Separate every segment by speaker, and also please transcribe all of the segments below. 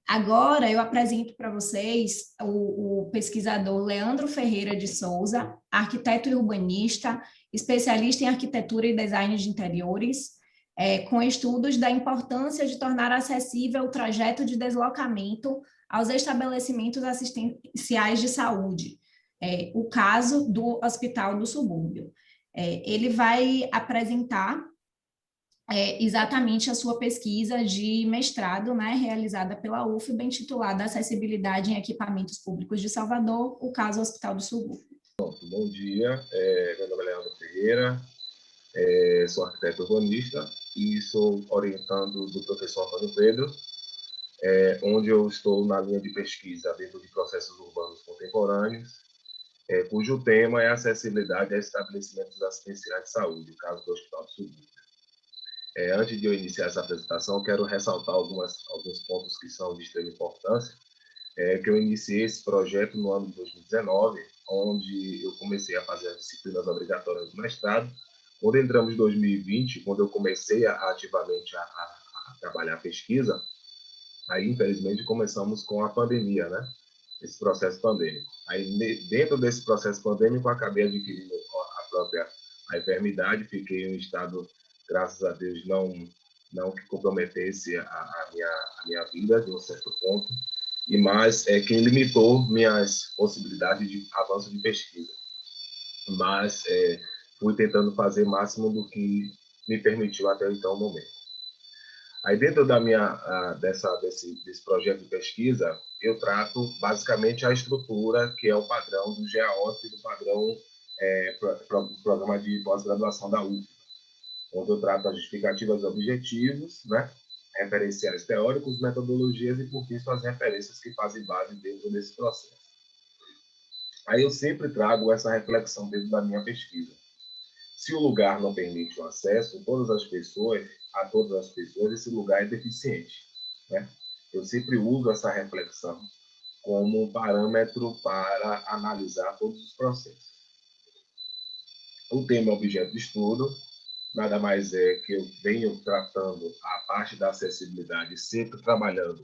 Speaker 1: Agora, eu apresento para vocês o pesquisador Leandro Ferreira de Souza, arquiteto e urbanista, especialista em arquitetura e design de interiores, com estudos da importância de tornar acessível o trajeto de deslocamento aos estabelecimentos assistenciais de saúde, o caso do Hospital do Subúrbio. Ele vai apresentar exatamente a sua pesquisa de mestrado, né, realizada pela UFBA, intitulada Acessibilidade em Equipamentos Públicos de Salvador, o caso Hospital do Subúrbio.
Speaker 2: Bom dia, meu nome é Leandro Ferreira, sou arquiteto urbanista e sou orientando do professor Antônio Pedro, onde eu estou na linha de pesquisa dentro de processos urbanos contemporâneos, cujo tema é acessibilidade a estabelecimentos assistenciais de saúde, o caso do Hospital do Subúrbio. Antes de eu iniciar essa apresentação, eu quero ressaltar alguns pontos que são de extrema importância, que eu iniciei esse projeto no ano de 2019, onde eu comecei a fazer as disciplinas obrigatórias do mestrado. Quando entramos em 2020, quando eu comecei ativamente a trabalhar a pesquisa, aí, infelizmente, começamos com a pandemia, né? Esse processo pandêmico. Aí, dentro desse processo pandêmico, eu acabei adquirindo a enfermidade, fiquei em um estado, graças a Deus, não que comprometesse a minha vida, de um certo ponto, mas que limitou minhas possibilidades de avanço de pesquisa. Mas fui tentando fazer o máximo do que me permitiu até então o momento. Aí, dentro desse projeto de pesquisa, eu trato basicamente a estrutura, que é o padrão do GAOT e do padrão Programa de Pós-Graduação da UFBA, onde eu trato as justificativas objetivos, né, referenciais teóricos, metodologias e, por fim, as referências que fazem base dentro desse processo. Aí eu sempre trago essa reflexão dentro da minha pesquisa. Se o lugar não permite o acesso a todas as pessoas, esse lugar é deficiente, né? Eu sempre uso essa reflexão como um parâmetro para analisar todos os processos. O tema objeto de estudo nada mais é que eu venho tratando a parte da acessibilidade, sempre trabalhando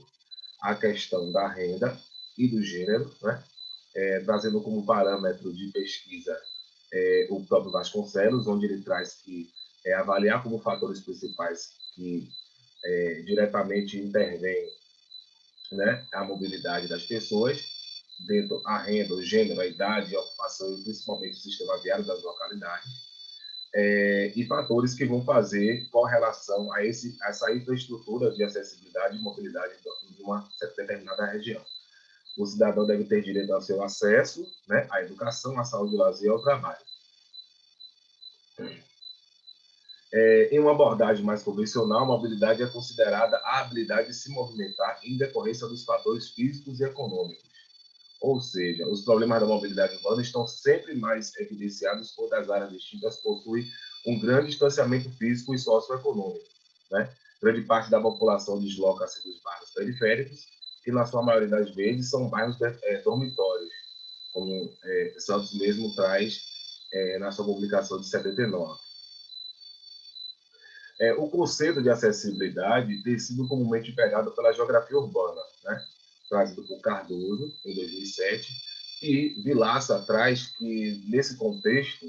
Speaker 2: a questão da renda e do gênero, né? Trazendo como parâmetro de pesquisa o próprio Vasconcelos, onde ele traz que avaliar como fatores principais que diretamente intervêm, né, a mobilidade das pessoas, dentro a renda, o gênero, a idade, a ocupação e principalmente o sistema viário das localidades, e fatores que vão fazer correlação a essa infraestrutura de acessibilidade e mobilidade de uma determinada região. O cidadão deve ter direito ao seu acesso, né, à educação, à saúde, ao lazer e ao trabalho. Em uma abordagem mais convencional, a mobilidade é considerada a habilidade de se movimentar em decorrência dos fatores físicos e econômicos. Ou seja, os problemas da mobilidade urbana estão sempre mais evidenciados quando as áreas distintas possuem um grande distanciamento físico e socioeconômico, né? Grande parte da população desloca-se dos bairros periféricos, que na sua maioria das vezes são bairros dormitórios, como Santos mesmo traz na sua publicação de 79. O conceito de acessibilidade tem sido comumente empregado pela geografia urbana, né? Trazido por Cardoso, em 2007, e Vilaça traz que, nesse contexto,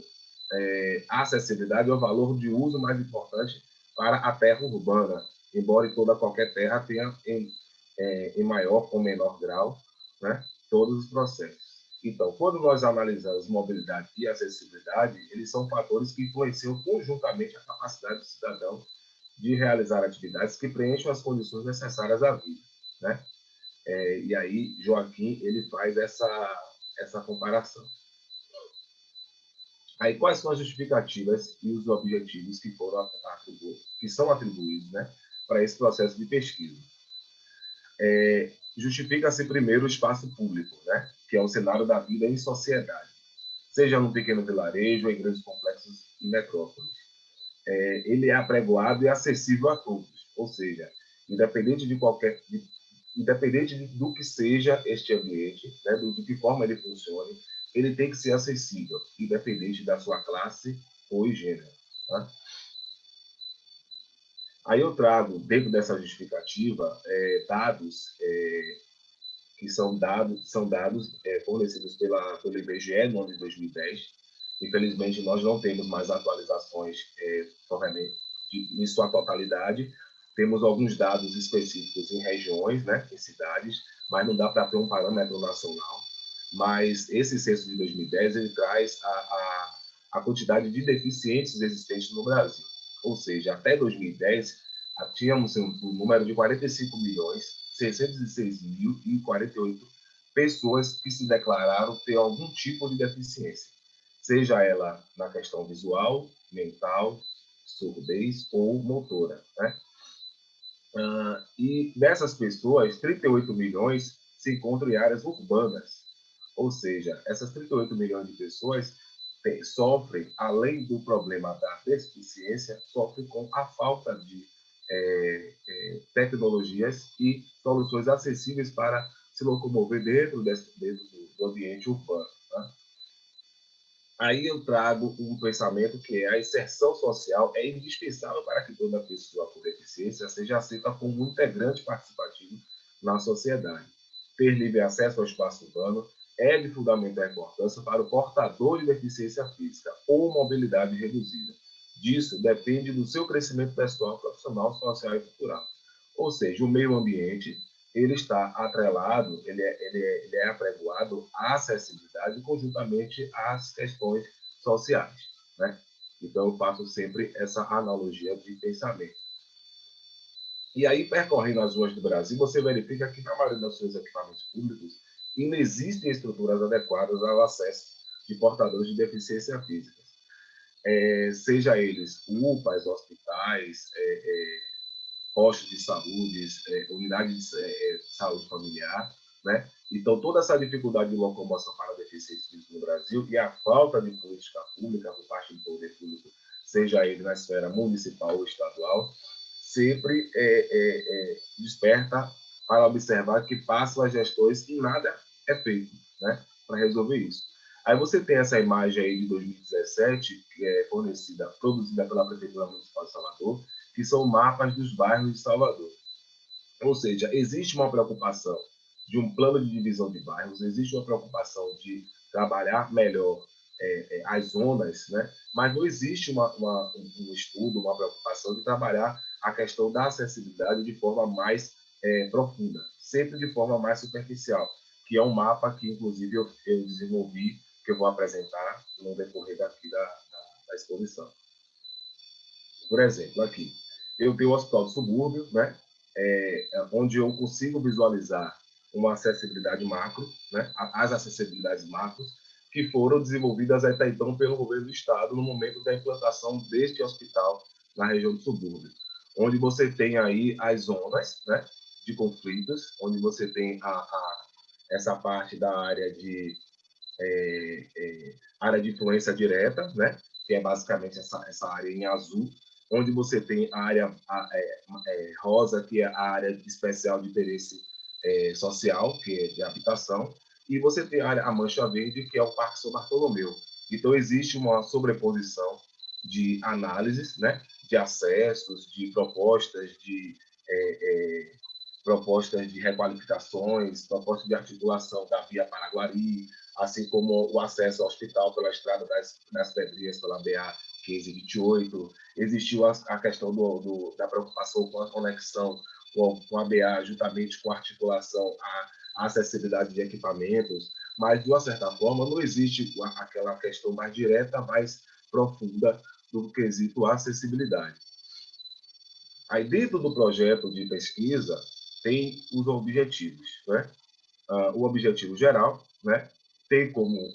Speaker 2: a acessibilidade é o valor de uso mais importante para a terra urbana, embora qualquer terra tenha, em maior ou menor grau, né, todos os processos. Então, quando nós analisamos mobilidade e acessibilidade, eles são fatores que influenciam conjuntamente a capacidade do cidadão de realizar atividades que preencham as condições necessárias à vida, né? E aí, Joaquim, ele faz essa comparação. Aí, quais são as justificativas e os objetivos que são atribuídos, né, para esse processo de pesquisa? Justifica-se primeiro o espaço público, né, que é o cenário da vida em sociedade, seja num pequeno vilarejo ou em grandes complexos e metrópoles. Ele é apregoado e acessível a todos, ou seja, independente do que seja este ambiente, né, de que forma ele funcione, ele tem que ser acessível, independente da sua classe ou gênero. Tá? Aí eu trago, dentro dessa justificativa, dados que são dados fornecidos pelo IBGE no ano de 2010. Infelizmente, nós não temos mais atualizações em sua totalidade. Temos alguns dados específicos em regiões, né, em cidades, mas não dá para ter um parâmetro nacional. Mas esse censo de 2010 ele traz a quantidade de deficientes existentes no Brasil. Ou seja, até 2010, tínhamos um número de 45.606.048 pessoas que se declararam ter algum tipo de deficiência, seja ela na questão visual, mental, surdez ou motora, né? E dessas pessoas, 38 milhões se encontram em áreas urbanas, ou seja, essas 38 milhões de pessoas sofrem, além do problema da deficiência, sofrem com a falta de tecnologias e soluções acessíveis para se locomover dentro do ambiente urbano. Tá? Aí eu trago um pensamento que a inserção social é indispensável para que toda pessoa com deficiência seja aceita como um integrante participativo na sociedade. Ter livre acesso ao espaço urbano é de fundamental importância para o portador de deficiência física ou mobilidade reduzida. Disso depende do seu crescimento pessoal, profissional, social e cultural. Ou seja, o meio ambiente ele está atrelado, ele é apregoado à acessibilidade conjuntamente às questões sociais, né? Então, eu faço sempre essa analogia de pensamento. E aí, percorrendo as ruas do Brasil, você verifica que, na maioria dos seus equipamentos públicos, ainda existem estruturas adequadas ao acesso de portadores de deficiência física. Seja eles UPAs, hospitais, postos de saúde, unidades de saúde familiar, né? Então, toda essa dificuldade de locomoção para deficientes no Brasil e a falta de política pública por parte do poder público, seja ele na esfera municipal ou estadual, sempre desperta para observar que passam as gestões e nada é feito, né, para resolver isso. Aí você tem essa imagem aí de 2017, que é produzida pela Prefeitura Municipal de Salvador, que são mapas dos bairros de Salvador. Ou seja, existe uma preocupação de um plano de divisão de bairros, existe uma preocupação de trabalhar melhor as zonas, né? Mas não existe um estudo, uma preocupação de trabalhar a questão da acessibilidade de forma mais profunda, sempre de forma mais superficial, que é um mapa que, inclusive, eu desenvolvi, que eu vou apresentar no decorrer daqui da exposição. Por exemplo, aqui, eu tenho o Hospital do Subúrbio, né? Onde eu consigo visualizar uma acessibilidade macro, né? As acessibilidades macros, que foram desenvolvidas até então pelo governo do Estado no momento da implantação deste hospital na região do subúrbio, onde você tem aí as zonas, né, de conflitos, onde você tem essa parte da área de influência direta, né, que é basicamente essa área em azul, onde você tem a área rosa, que é a área especial de interesse social, que é de habitação, e você tem a mancha verde, que é o Parque São Bartolomeu. Então, existe uma sobreposição de análises, né, de acessos, de propostas de requalificações, propostas de articulação da Via Paraguari, assim como o acesso ao hospital pela Estrada das Pedrinhas, pela BA 1528. Existiu a questão da preocupação com a conexão com a BA, juntamente com a articulação à acessibilidade de equipamentos, mas, de uma certa forma, não existe aquela questão mais direta, mais profunda do quesito acessibilidade. Aí, dentro do projeto de pesquisa, tem os objetivos, né? O objetivo geral, né? Tem como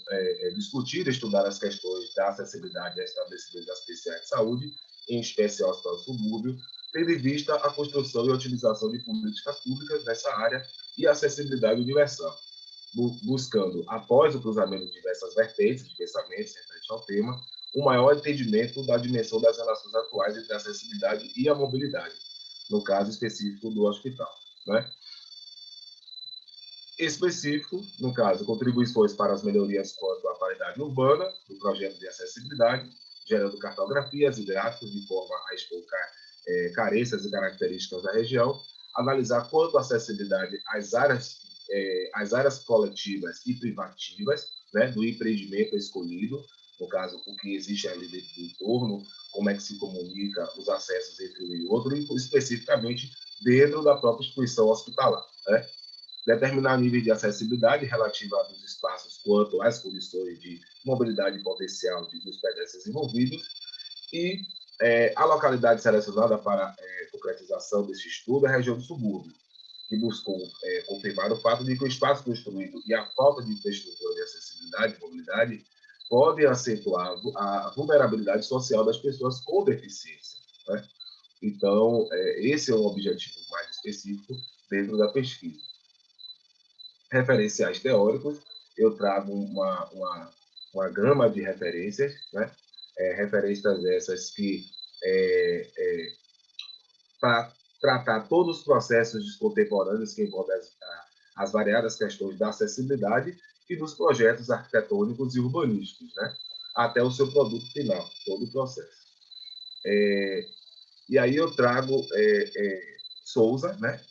Speaker 2: discutir e estudar as questões da acessibilidade a estabelecimentos especiais de saúde, em especial ao hospital subúrbio, tendo em vista a construção e otimização de políticas públicas nessa área e acessibilidade universal, buscando, após o cruzamento de diversas vertentes de pensamentos referente ao tema, um maior entendimento da dimensão das relações atuais entre a acessibilidade e a mobilidade, no caso específico do hospital, né? Específico, no caso, contribuições para as melhorias quanto à qualidade urbana do projeto de acessibilidade, gerando cartografias e gráficos de forma a expor carências e características da região, analisar quanto a acessibilidade às áreas coletivas e privativas, né, do empreendimento escolhido, no caso, o que existe ali dentro do entorno, como é que se comunica os acessos entre um e outro, e especificamente dentro da própria instituição hospitalar, né? Determinar nível de acessibilidade relativa dos espaços quanto às condições de mobilidade potencial dos pedestres envolvidos e a localidade selecionada para concretização desse estudo é a região do subúrbio, que buscou confirmar o fato de que o espaço construído e a falta de infraestrutura de acessibilidade e mobilidade podem acentuar a vulnerabilidade social das pessoas com deficiência, né? Então, esse é um objetivo mais específico dentro da pesquisa. Referenciais teóricos, eu trago uma gama de referências, né? Referências essas que, para tratar todos os processos contemporâneos que envolvem as variadas questões da acessibilidade e dos projetos arquitetônicos e urbanísticos, né? Até o seu produto final, todo o processo. E aí eu trago Souza, né?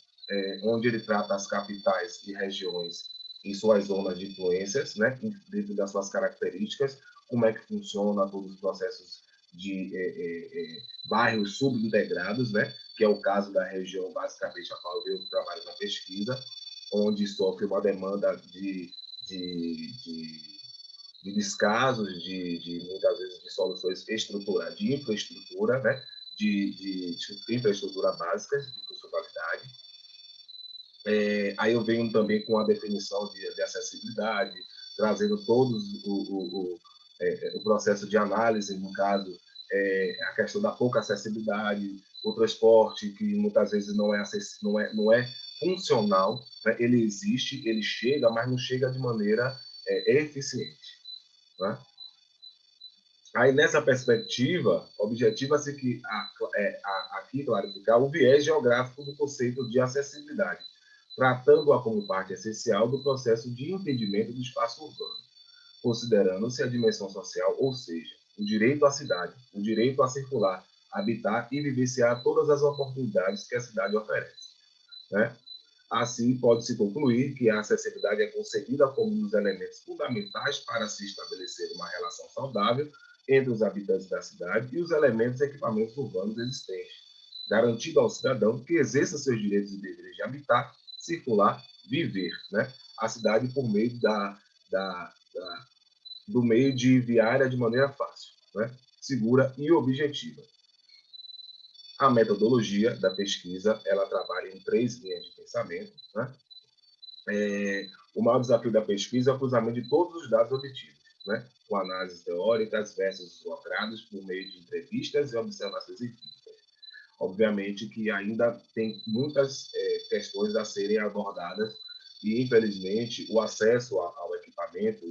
Speaker 2: Onde ele trata as capitais e regiões em suas zonas de influências, né? Dentro das suas características, como é que funciona todos os processos de bairros subintegrados, né? Que é o caso da região, basicamente, a qual eu trabalho na pesquisa, onde sofre uma demanda de descasos, muitas vezes, de soluções estruturais, de infraestrutura, né? de infraestrutura básica, de funcionalidade. Aí eu venho também com a definição de acessibilidade, trazendo todos o processo de análise, no caso, a questão da pouca acessibilidade, o transporte, que muitas vezes não é funcional, né? Ele existe, ele chega, mas não chega de maneira eficiente, né? Aí, nessa perspectiva, objetiva-se aqui clarificar o viés geográfico do conceito de acessibilidade, tratando-a como parte essencial do processo de entendimento do espaço urbano, considerando-se a dimensão social, ou seja, o direito à cidade, o direito a circular, habitar e vivenciar todas as oportunidades que a cidade oferece, né? Assim, pode-se concluir que a acessibilidade é concebida como um dos elementos fundamentais para se estabelecer uma relação saudável entre os habitantes da cidade e os elementos e equipamentos urbanos existentes, garantindo ao cidadão que exerça seus direitos e deveres de habitar, circular, viver, né? A cidade por meio do meio de viária de maneira fácil, né? Segura e objetiva. A metodologia da pesquisa, ela trabalha em 3 linhas de pensamento, né? O maior desafio da pesquisa é o cruzamento de todos os dados obtidos, né? Com análises teóricas versus logrados por meio de entrevistas e observações empíricas. Obviamente que ainda tem muitas questões a serem abordadas e, infelizmente, o acesso ao equipamento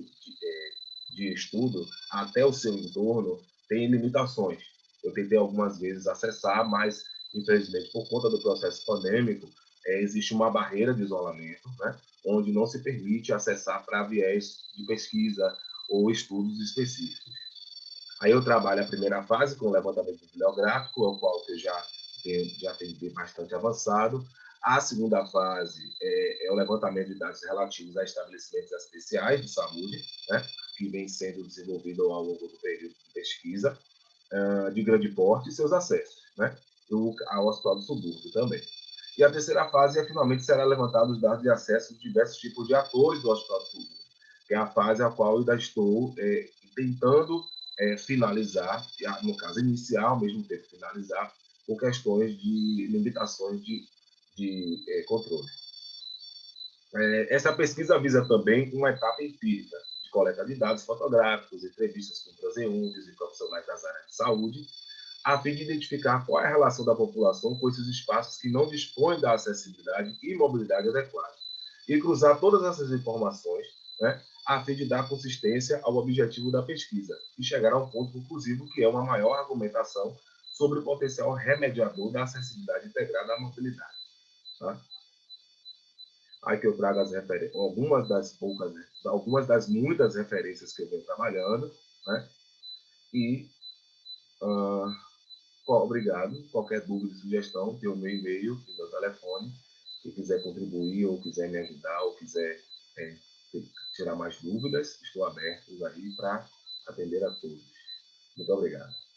Speaker 2: de estudo até o seu entorno tem limitações. Eu tentei algumas vezes acessar, mas, infelizmente, por conta do processo pandêmico, existe uma barreira de isolamento, né? Onde não se permite acessar para viés de pesquisa ou estudos específicos. Aí eu trabalho a primeira fase com o levantamento bibliográfico, ao qual eu já tenho bastante avançado. A segunda fase é o levantamento de dados relativos a estabelecimentos especiais de saúde, né, que vem sendo desenvolvido ao longo do período de pesquisa, de grande porte e seus acessos, né, ao hospital do subúrbio também. E a terceira fase finalmente será levantado os dados de acesso de diversos tipos de atores do hospital do subúrbio, que é a fase a qual eu ainda estou tentando finalizar, no caso iniciar, ao mesmo tempo finalizar, por questões de limitações de controle. Essa pesquisa visa também uma etapa empírica de coleta de dados fotográficos, entrevistas com transeuntes e profissionais das áreas de saúde, a fim de identificar qual é a relação da população com esses espaços que não dispõem da acessibilidade e mobilidade adequada, e cruzar todas essas informações, né, a fim de dar consistência ao objetivo da pesquisa e chegar a um ponto conclusivo que é uma maior argumentação sobre o potencial remediador da acessibilidade integrada à mobilidade. Tá? Aí que eu trago algumas das muitas referências que eu venho trabalhando, né? E obrigado. Qualquer dúvida, sugestão, tem o meu e-mail e meu telefone. Quem quiser contribuir, ou quiser me ajudar, ou quiser tirar mais dúvidas, estou aberto aí para atender a todos. Muito obrigado.